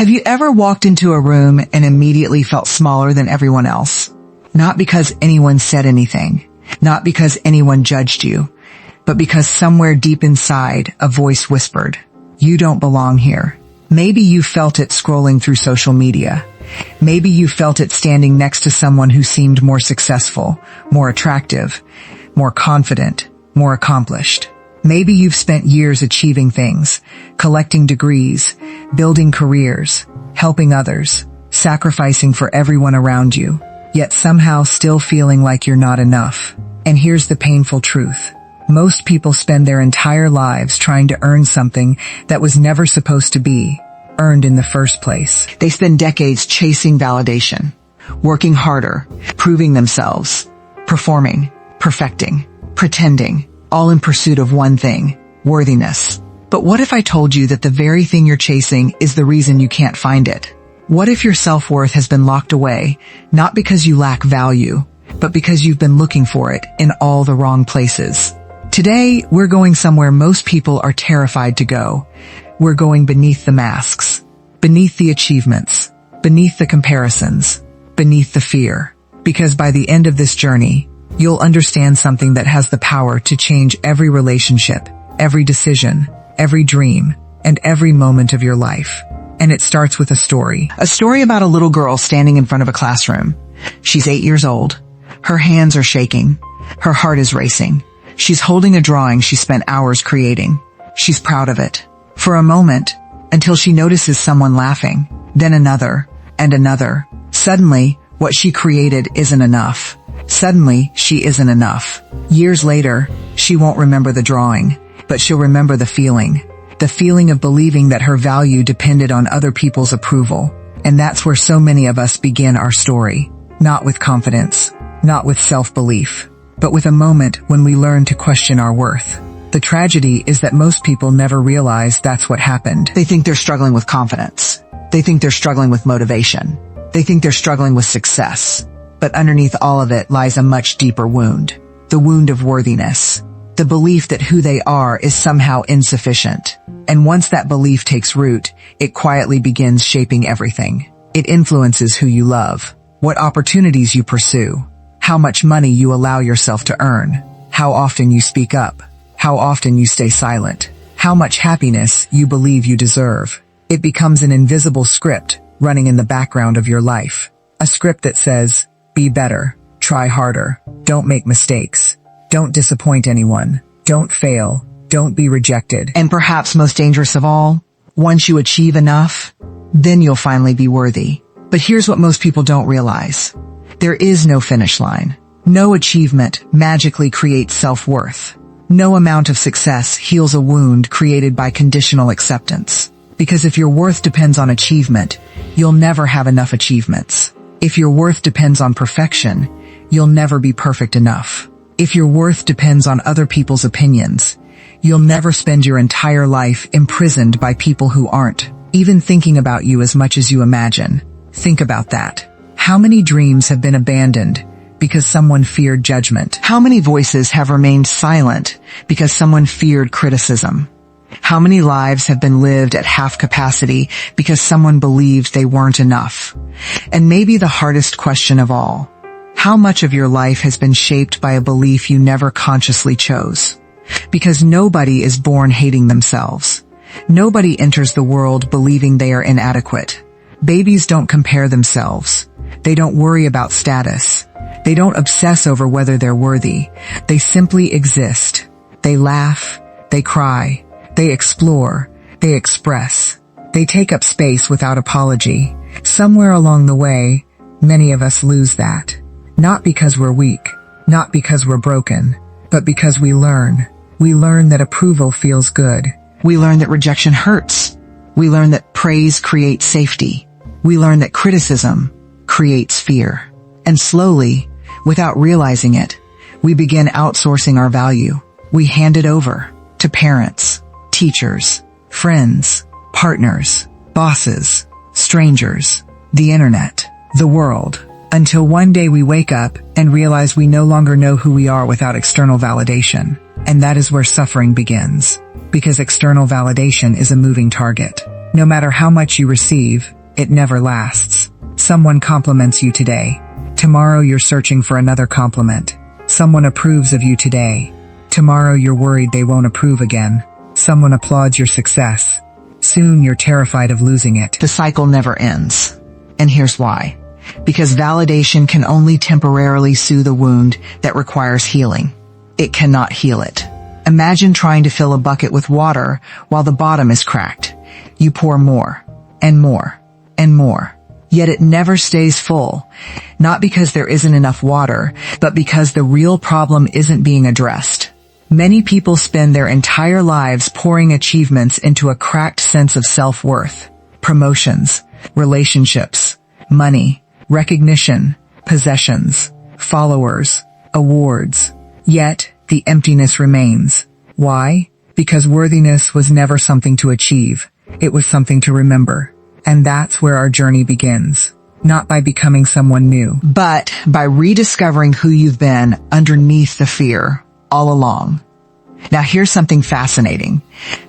Have you ever walked into a room and immediately felt smaller than everyone else? Not because anyone said anything, not because anyone judged you, but because somewhere deep inside a voice whispered, "You don't belong here." Maybe you felt it scrolling through social media. Maybe you felt it standing next to someone who seemed more successful, more attractive, more confident, more accomplished. Maybe you've spent years achieving things, collecting degrees, building careers, helping others, sacrificing for everyone around you, yet somehow still feeling like you're not enough. And here's the painful truth. Most people spend their entire lives trying to earn something that was never supposed to be earned in the first place. They spend decades chasing validation, working harder, proving themselves, performing, perfecting, pretending, all in pursuit of one thing, worthiness. But what if I told you that the very thing you're chasing is the reason you can't find it? What if your self-worth has been locked away, not because you lack value, but because you've been looking for it in all the wrong places? Today, we're going somewhere most people are terrified to go. We're going beneath the masks, beneath the achievements, beneath the comparisons, beneath the fear. Because by the end of this journey, you'll understand something that has the power to change every relationship, every decision, every dream, and every moment of your life. And it starts with a story. A story about a little girl standing in front of a classroom. She's 8 years old. Her hands are shaking. Her heart is racing. She's holding a drawing she spent hours creating. She's proud of it. For a moment, until she notices someone laughing, then another, and another. Suddenly, what she created isn't enough. Suddenly, she isn't enough. Years later, she won't remember the drawing, but she'll remember the feeling. The feeling of believing that her value depended on other people's approval. And that's where so many of us begin our story. Not with confidence, not with self-belief, but with a moment when we learn to question our worth. The tragedy is that most people never realize that's what happened. They think they're struggling with confidence. They think they're struggling with motivation. They think they're struggling with success. But underneath all of it lies a much deeper wound. The wound of worthiness. The belief that who they are is somehow insufficient. And once that belief takes root, it quietly begins shaping everything. It influences who you love, what opportunities you pursue, how much money you allow yourself to earn, how often you speak up, how often you stay silent, how much happiness you believe you deserve. It becomes an invisible script running in the background of your life. A script that says, be better, try harder, don't make mistakes, don't disappoint anyone, don't fail, don't be rejected. And perhaps most dangerous of all, once you achieve enough, then you'll finally be worthy. But here's what most people don't realize. There is no finish line. No achievement magically creates self-worth. No amount of success heals a wound created by conditional acceptance. Because if your worth depends on achievement, you'll never have enough achievements. If your worth depends on perfection, you'll never be perfect enough. If your worth depends on other people's opinions, you'll never spend your entire life imprisoned by people who aren't even thinking about you as much as you imagine. Think about that. How many dreams have been abandoned because someone feared judgment? How many voices have remained silent because someone feared criticism? How many lives have been lived at half capacity because someone believed they weren't enough? And maybe the hardest question of all, how much of your life has been shaped by a belief you never consciously chose? Because nobody is born hating themselves. Nobody enters the world believing they are inadequate. Babies don't compare themselves. They don't worry about status. They don't obsess over whether they're worthy. They simply exist. They laugh. They cry. They explore. They express. They take up space without apology. Somewhere along the way, many of us lose that. Not because we're weak, not because we're broken, but because we learn. We learn that approval feels good. We learn that rejection hurts. We learn that praise creates safety. We learn that criticism creates fear. And slowly, without realizing it, we begin outsourcing our value. We hand it over to parents, teachers, friends, partners, bosses, strangers, the internet, the world, until one day we wake up and realize we no longer know who we are without external validation. And that is where suffering begins. Because external validation is a moving target. No matter how much you receive, it never lasts. Someone compliments you today. Tomorrow you're searching for another compliment. Someone approves of you today. Tomorrow you're worried they won't approve again. Someone applauds your success. Soon you're terrified of losing it. The cycle never ends. And here's why. Because validation can only temporarily soothe a wound that requires healing. It cannot heal it. Imagine trying to fill a bucket with water while the bottom is cracked. You pour more, and more, and more. Yet it never stays full. Not because there isn't enough water, but because the real problem isn't being addressed. Many people spend their entire lives pouring achievements into a cracked sense of self-worth. Promotions, relationships, money, recognition, possessions, followers, awards. Yet, the emptiness remains. Why? Because worthiness was never something to achieve. It was something to remember. And that's where our journey begins. Not by becoming someone new, but by rediscovering who you've been underneath the fear all along. Now here's something fascinating.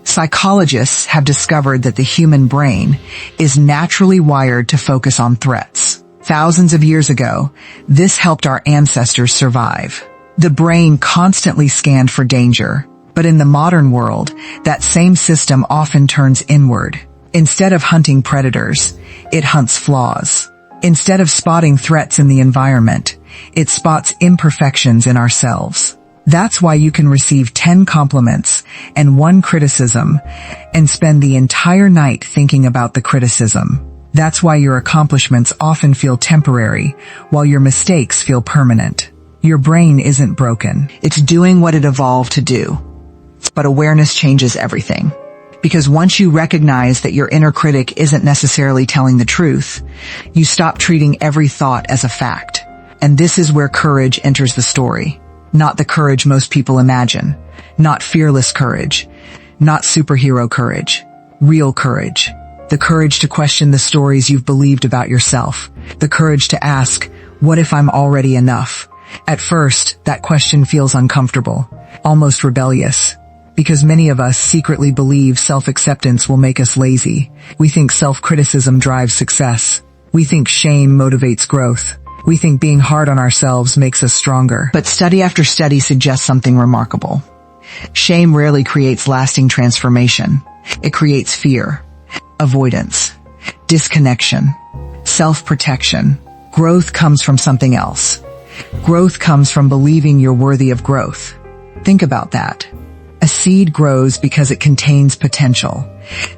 Psychologists have discovered that the human brain is naturally wired to focus on threats. Thousands of years ago, this helped our ancestors survive. The brain constantly scanned for danger, but in the modern world, that same system often turns inward. Instead of hunting predators, it hunts flaws. Instead of spotting threats in the environment, it spots imperfections in ourselves. That's why you can receive 10 compliments and 1 criticism and spend the entire night thinking about the criticism. That's why your accomplishments often feel temporary, while your mistakes feel permanent. Your brain isn't broken. It's doing what it evolved to do. But awareness changes everything. Because once you recognize that your inner critic isn't necessarily telling the truth, you stop treating every thought as a fact. And this is where courage enters the story. Not the courage most people imagine. Not fearless courage. Not superhero courage. Real courage. The courage to question the stories you've believed about yourself. The courage to ask, what if I'm already enough? At first, that question feels uncomfortable, almost rebellious. Because many of us secretly believe self-acceptance will make us lazy. We think self-criticism drives success. We think shame motivates growth. We think being hard on ourselves makes us stronger. But study after study suggests something remarkable. Shame rarely creates lasting transformation. It creates fear, avoidance, disconnection, self-protection. Growth comes from something else. Growth comes from believing you're worthy of growth. Think about that. A seed grows because it contains potential,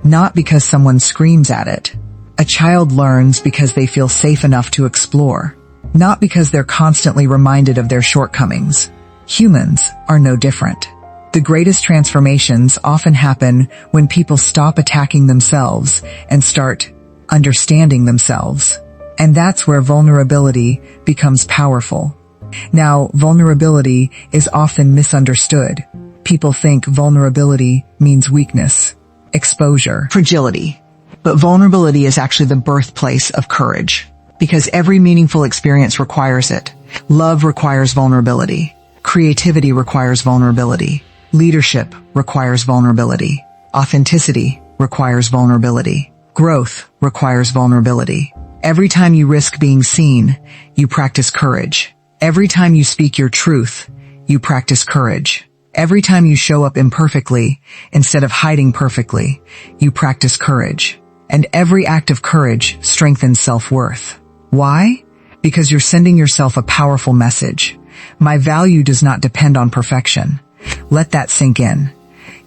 not because someone screams at it. A child learns because they feel safe enough to explore, not because they're constantly reminded of their shortcomings. Humans are no different. The greatest transformations often happen when people stop attacking themselves and start understanding themselves. And that's where vulnerability becomes powerful. Now, vulnerability is often misunderstood. People think vulnerability means weakness, exposure, fragility. But vulnerability is actually the birthplace of courage. Because every meaningful experience requires it. Love requires vulnerability. Creativity requires vulnerability. Leadership requires vulnerability. Authenticity requires vulnerability. Growth requires vulnerability. Every time you risk being seen, you practice courage. Every time you speak your truth, you practice courage. Every time you show up imperfectly, instead of hiding perfectly, you practice courage. And every act of courage strengthens self-worth. Why? Because you're sending yourself a powerful message. My value does not depend on perfection. Let that sink in.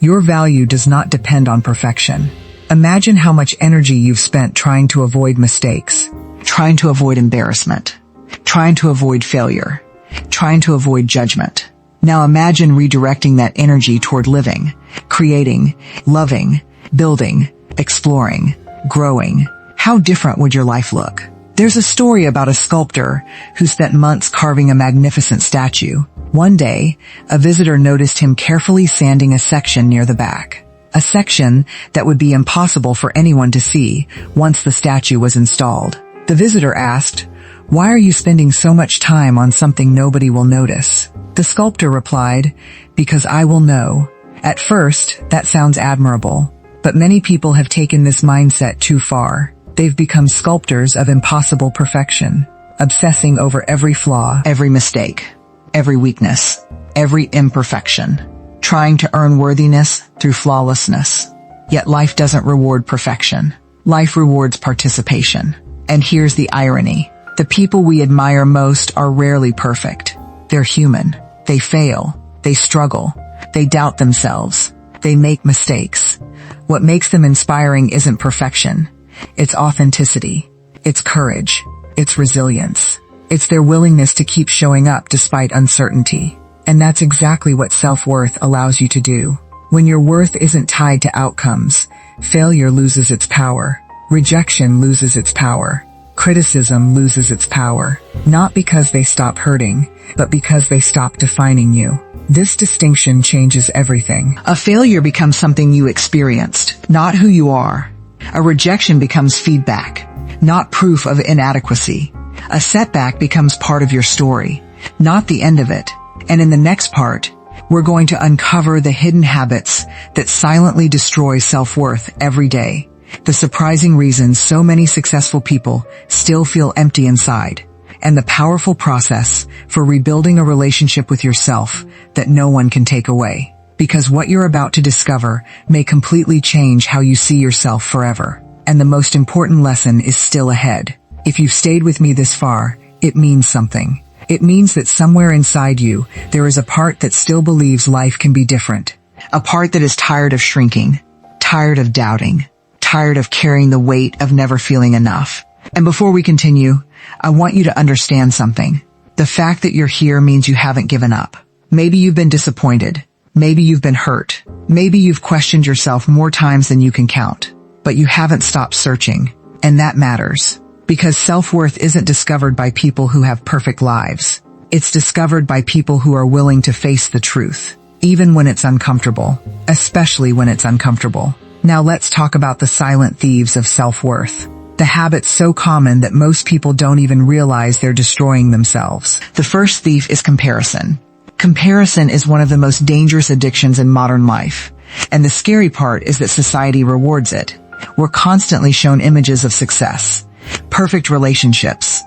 Your value does not depend on perfection. Imagine how much energy you've spent trying to avoid mistakes, trying to avoid embarrassment, trying to avoid failure, trying to avoid judgment. Now imagine redirecting that energy toward living, creating, loving, building, exploring, growing. How different would your life look? There's a story about a sculptor who spent months carving a magnificent statue. One day, a visitor noticed him carefully sanding a section near the back. A section that would be impossible for anyone to see once the statue was installed. The visitor asked, "Why are you spending so much time on something nobody will notice?" The sculptor replied, "Because I will know." At first, that sounds admirable. But many people have taken this mindset too far. They've become sculptors of impossible perfection, obsessing over every flaw, every mistake, every weakness, every imperfection, trying to earn worthiness through flawlessness. Yet life doesn't reward perfection. Life rewards participation. And here's the irony. The people we admire most are rarely perfect. They're human. They fail. They struggle. They doubt themselves. They make mistakes. What makes them inspiring isn't perfection. It's authenticity. It's courage. It's resilience. It's their willingness to keep showing up despite uncertainty. And that's exactly what self-worth allows you to do. When your worth isn't tied to outcomes, failure loses its power. Rejection loses its power. Criticism loses its power. Not because they stop hurting, but because they stop defining you. This distinction changes everything. A failure becomes something you experienced, not who you are. A rejection becomes feedback, not proof of inadequacy. A setback becomes part of your story, not the end of it. And in the next part, we're going to uncover the hidden habits that silently destroy self-worth every day. The surprising reasons so many successful people still feel empty inside, and the powerful process for rebuilding a relationship with yourself that no one can take away. Because what you're about to discover may completely change how you see yourself forever. And the most important lesson is still ahead. If you've stayed with me this far, it means something. It means that somewhere inside you, there is a part that still believes life can be different. A part that is tired of shrinking, tired of doubting, tired of carrying the weight of never feeling enough. And before we continue, I want you to understand something. The fact that you're here means you haven't given up. Maybe you've been disappointed. Maybe you've been hurt. Maybe you've questioned yourself more times than you can count. But you haven't stopped searching. And that matters. Because self-worth isn't discovered by people who have perfect lives. It's discovered by people who are willing to face the truth, even when it's uncomfortable, especially when it's uncomfortable. Now let's talk about the silent thieves of self-worth. The habits so common that most people don't even realize they're destroying themselves. The first thief is comparison. Comparison is one of the most dangerous addictions in modern life. And the scary part is that society rewards it. We're constantly shown images of success. Perfect relationships,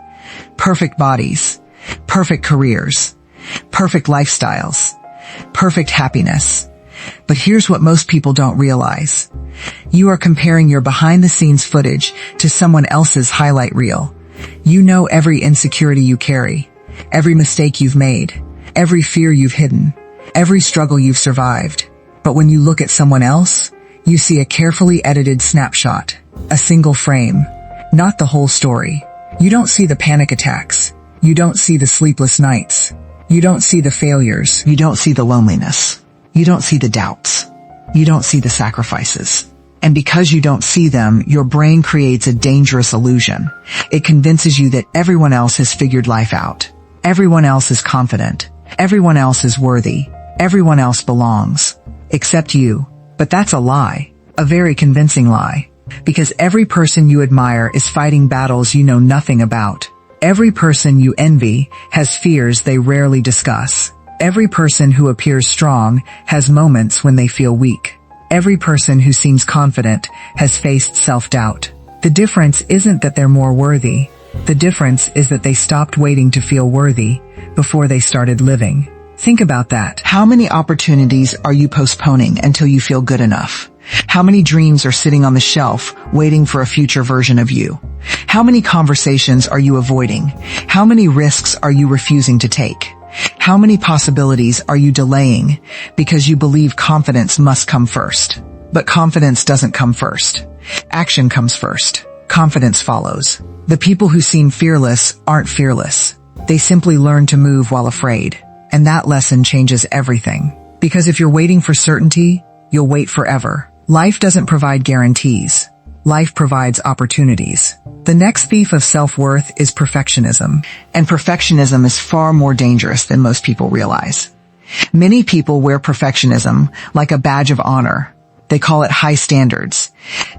perfect bodies, perfect careers, perfect lifestyles, perfect happiness. But here's what most people don't realize. You are comparing your behind-the-scenes footage to someone else's highlight reel. You know every insecurity you carry, every mistake you've made, every fear you've hidden, every struggle you've survived. But when you look at someone else, you see a carefully edited snapshot, a single frame. Not the whole story. You don't see the panic attacks. You don't see the sleepless nights. You don't see the failures. You don't see the loneliness. You don't see the doubts. You don't see the sacrifices. And because you don't see them, your brain creates a dangerous illusion. It convinces you that everyone else has figured life out. Everyone else is confident. Everyone else is worthy. Everyone else belongs. Except you. But that's a lie. A very convincing lie. Because every person you admire is fighting battles you know nothing about. Every person you envy has fears they rarely discuss. Every person who appears strong has moments when they feel weak. Every person who seems confident has faced self-doubt. The difference isn't that they're more worthy. The difference is that they stopped waiting to feel worthy before they started living. Think about that. How many opportunities are you postponing until you feel good enough? How many dreams are sitting on the shelf waiting for a future version of you? How many conversations are you avoiding? How many risks are you refusing to take? How many possibilities are you delaying because you believe confidence must come first? But confidence doesn't come first. Action comes first. Confidence follows. The people who seem fearless aren't fearless. They simply learn to move while afraid. And that lesson changes everything. Because if you're waiting for certainty, you'll wait forever. Life doesn't provide guarantees. Life provides opportunities. The next thief of self-worth is perfectionism. And perfectionism is far more dangerous than most people realize. Many people wear perfectionism like a badge of honor. They call it high standards,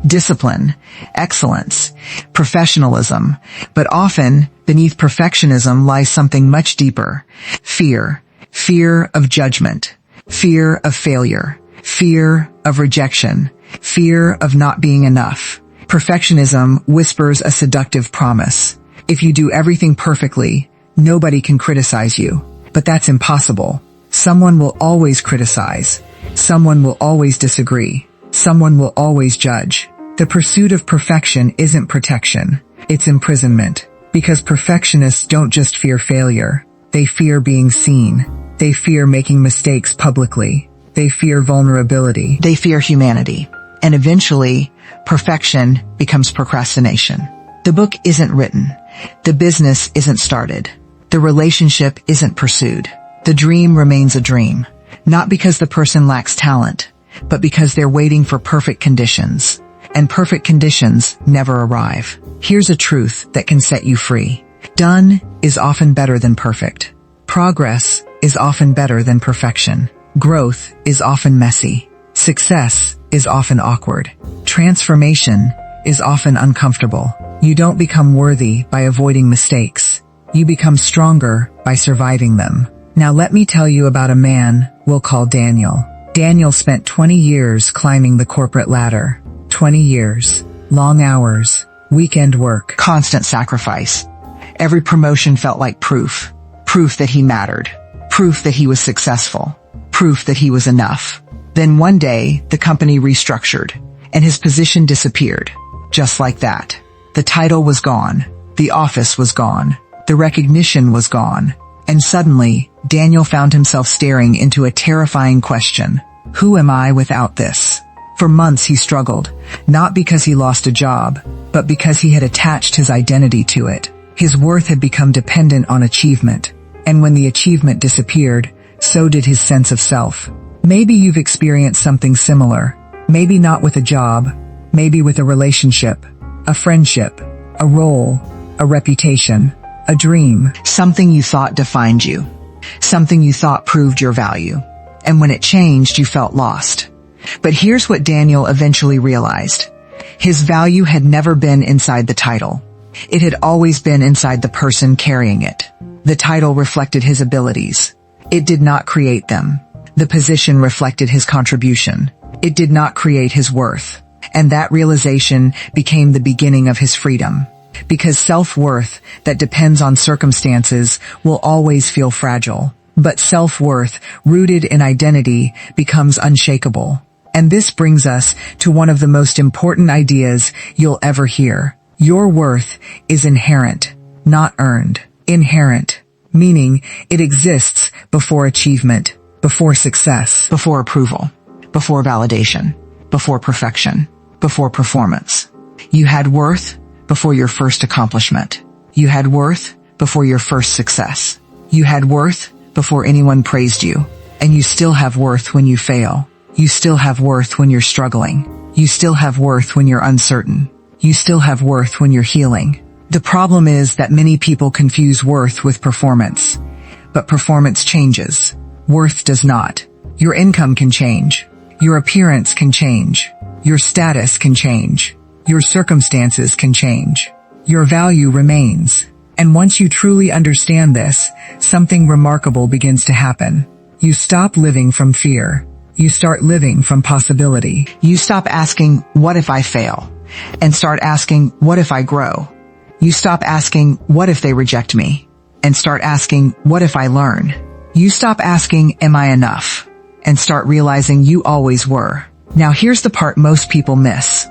discipline, excellence, professionalism. But often, beneath perfectionism lies something much deeper. Fear. Fear of judgment. Fear of failure. Fear of rejection. Fear of not being enough. Perfectionism whispers a seductive promise. If you do everything perfectly, nobody can criticize you. But that's impossible. Someone will always criticize. Someone will always disagree. Someone will always judge. The pursuit of perfection isn't protection. It's imprisonment. Because perfectionists don't just fear failure. They fear being seen. They fear making mistakes publicly. They fear vulnerability. They fear humanity. And eventually, perfection becomes procrastination. The book isn't written. The business isn't started. The relationship isn't pursued. The dream remains a dream. Not because the person lacks talent, but because they're waiting for perfect conditions. And perfect conditions never arrive. Here's a truth that can set you free. Done is often better than perfect. Progress is often better than perfection. Growth is often messy. Success is often awkward. Transformation is often uncomfortable. You don't become worthy by avoiding mistakes. You become stronger by surviving them. Now let me tell you about a man we'll call Daniel. Daniel spent 20 years climbing the corporate ladder. 20 years. Long hours. Weekend work. Constant sacrifice. Every promotion felt like proof. Proof that he mattered. Proof that he was successful. Proof that he was enough. Then one day, the company restructured, and his position disappeared. Just like that. The title was gone. The office was gone. The recognition was gone. And suddenly, Daniel found himself staring into a terrifying question. Who am I without this? For months he struggled, not because he lost a job, but because he had attached his identity to it. His worth had become dependent on achievement. And when the achievement disappeared, so did his sense of self. Maybe you've experienced something similar. Maybe not with a job. Maybe with a relationship, a friendship, a role, a reputation, a dream. Something you thought defined you. Something you thought proved your value. And when it changed, you felt lost. But here's what Daniel eventually realized. His value had never been inside the title. It had always been inside the person carrying it. The title reflected his abilities. It did not create them. The position reflected his contribution. It did not create his worth. And that realization became the beginning of his freedom. Because self-worth that depends on circumstances will always feel fragile. But self-worth rooted in identity becomes unshakable. And this brings us to one of the most important ideas you'll ever hear. Your worth is inherent, not earned. Inherent, meaning it exists before achievement, before success, before approval, before validation, before perfection, before performance. You had worth before your first accomplishment. You had worth before your first success. You had worth before anyone praised you. And you still have worth when you fail. You still have worth when you're struggling. You still have worth when you're uncertain. You still have worth when you're healing. The problem is that many people confuse worth with performance. But performance changes. Worth does not. Your income can change. Your appearance can change. Your status can change. Your circumstances can change. Your value remains. And once you truly understand this, something remarkable begins to happen. You stop living from fear. You start living from possibility. You stop asking, what if I fail? And start asking, what if I grow? You stop asking, what if they reject me? And start asking, what if I learn? You stop asking, am I enough? And start realizing you always were. Now here's the part most people miss.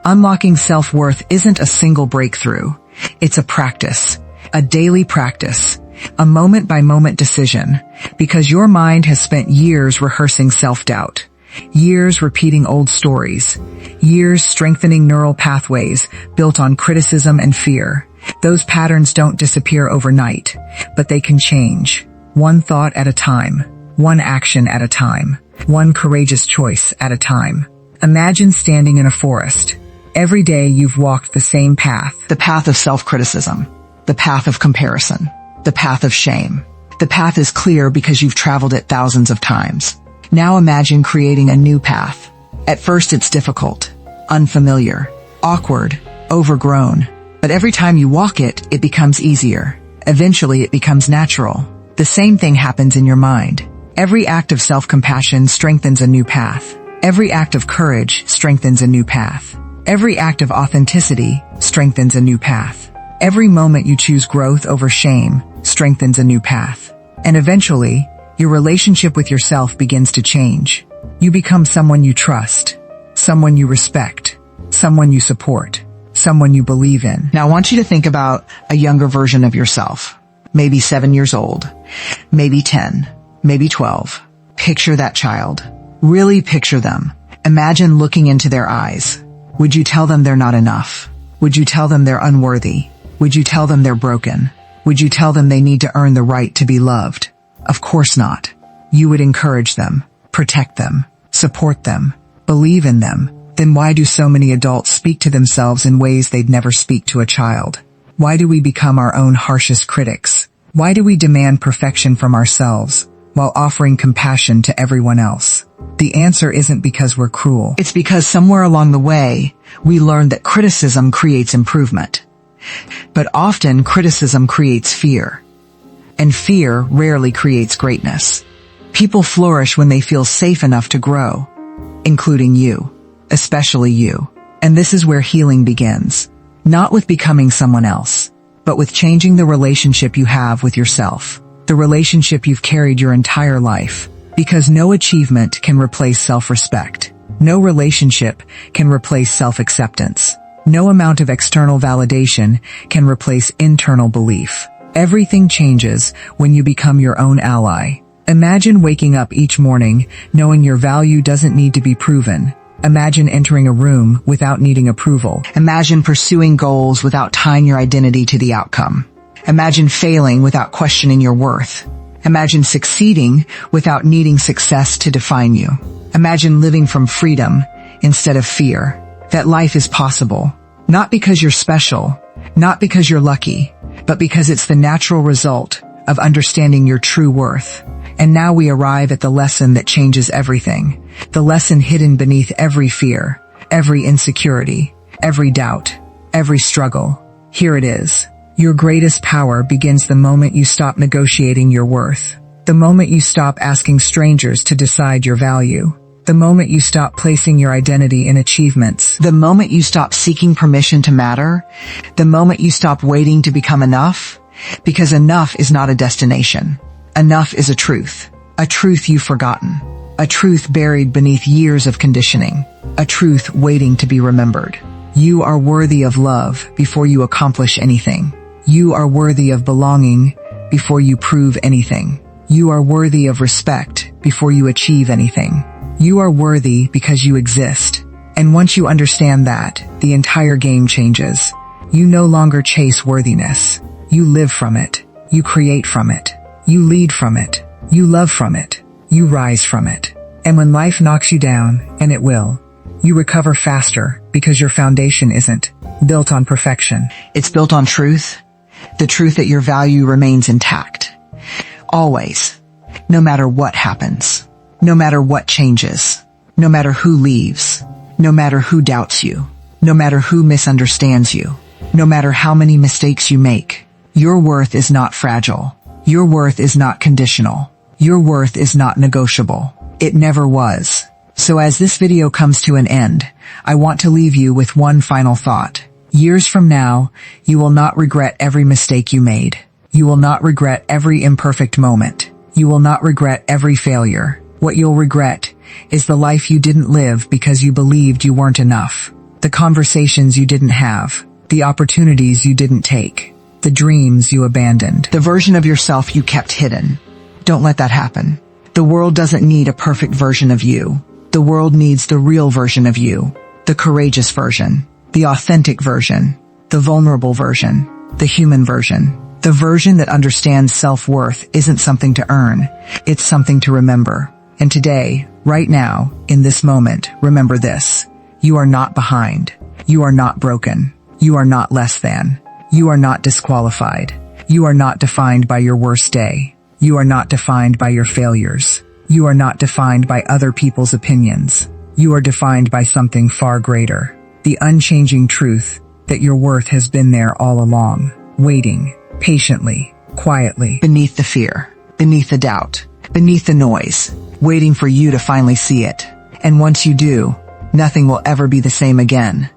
Unlocking self-worth isn't a single breakthrough. It's a practice. A daily practice. A moment-by-moment decision. Because your mind has spent years rehearsing self-doubt. Years repeating old stories. Years strengthening neural pathways built on criticism and fear. Those patterns don't disappear overnight, but they can change. One thought at a time. One action at a time. One courageous choice at a time. Imagine standing in a forest. Every day you've walked the same path. The path of self-criticism. The path of comparison. The path of shame. The path is clear because you've traveled it thousands of times. Now imagine creating a new path. At first it's difficult, unfamiliar, awkward, overgrown. But every time you walk it, it becomes easier. Eventually it becomes natural. The same thing happens in your mind. Every act of self-compassion strengthens a new path. Every act of courage strengthens a new path. Every act of authenticity strengthens a new path. Every moment you choose growth over shame strengthens a new path. And eventually, your relationship with yourself begins to change. You become someone you trust, someone you respect, someone you support, someone you believe in. Now I want you to think about a younger version of yourself. Maybe 7 years old, maybe 10, maybe 12. Picture that child. Really picture them. Imagine looking into their eyes. Would you tell them they're not enough? Would you tell them they're unworthy? Would you tell them they're broken? Would you tell them they need to earn the right to be loved? Of course not. You would encourage them, protect them, support them, believe in them. Then why do so many adults speak to themselves in ways they'd never speak to a child? Why do we become our own harshest critics? Why do we demand perfection from ourselves while offering compassion to everyone else? The answer isn't because we're cruel. It's because somewhere along the way, we learned that criticism creates improvement. But often criticism creates fear. And fear rarely creates greatness. People flourish when they feel safe enough to grow, including you, especially you. And this is where healing begins. Not with becoming someone else, but with changing the relationship you have with yourself. The relationship you've carried your entire life. Because no achievement can replace self-respect. No relationship can replace self-acceptance. No amount of external validation can replace internal belief. Everything changes when you become your own ally. Imagine waking up each morning knowing your value doesn't need to be proven. Imagine entering a room without needing approval. Imagine pursuing goals without tying your identity to the outcome. Imagine failing without questioning your worth. Imagine succeeding without needing success to define you. Imagine living from freedom instead of fear. That life is possible. Not because you're special, not because you're lucky, but because it's the natural result of understanding your true worth. And now we arrive at the lesson that changes everything. The lesson hidden beneath every fear, every insecurity, every doubt, every struggle. Here it is. Your greatest power begins the moment you stop negotiating your worth. The moment you stop asking strangers to decide your value. The moment you stop placing your identity in achievements. The moment you stop seeking permission to matter. The moment you stop waiting to become enough. Because enough is not a destination. Enough is a truth you've forgotten. A truth buried beneath years of conditioning. A truth waiting to be remembered. You are worthy of love before you accomplish anything. You are worthy of belonging before you prove anything. You are worthy of respect before you achieve anything. You are worthy because you exist. And once you understand that, the entire game changes. You no longer chase worthiness. You live from it. You create from it. You lead from it. You love from it. You rise from it. And when life knocks you down, and it will, you recover faster because your foundation isn't built on perfection. It's built on truth. The truth that your value remains intact. Always. No matter what happens. No matter what changes. No matter who leaves. No matter who doubts you. No matter who misunderstands you. No matter how many mistakes you make. Your worth is not fragile. Your worth is not conditional. Your worth is not negotiable. It never was. So as this video comes to an end, I want to leave you with one final thought. Years from now, you will not regret every mistake you made. You will not regret every imperfect moment. You will not regret every failure. What you'll regret is the life you didn't live because you believed you weren't enough. The conversations you didn't have. The opportunities you didn't take. The dreams you abandoned. The version of yourself you kept hidden. Don't let that happen. The world doesn't need a perfect version of you. The world needs the real version of you. The courageous version. The authentic version. The vulnerable version. The human version. The version that understands self-worth isn't something to earn. It's something to remember. And today, right now, in this moment, remember this. You are not behind. You are not broken. You are not less than. You are not disqualified. You are not defined by your worst day. You are not defined by your failures. You are not defined by other people's opinions. You are defined by something far greater. The unchanging truth that your worth has been there all along, waiting, patiently, quietly, beneath the fear, beneath the doubt, beneath the noise, waiting for you to finally see it. And once you do, nothing will ever be the same again.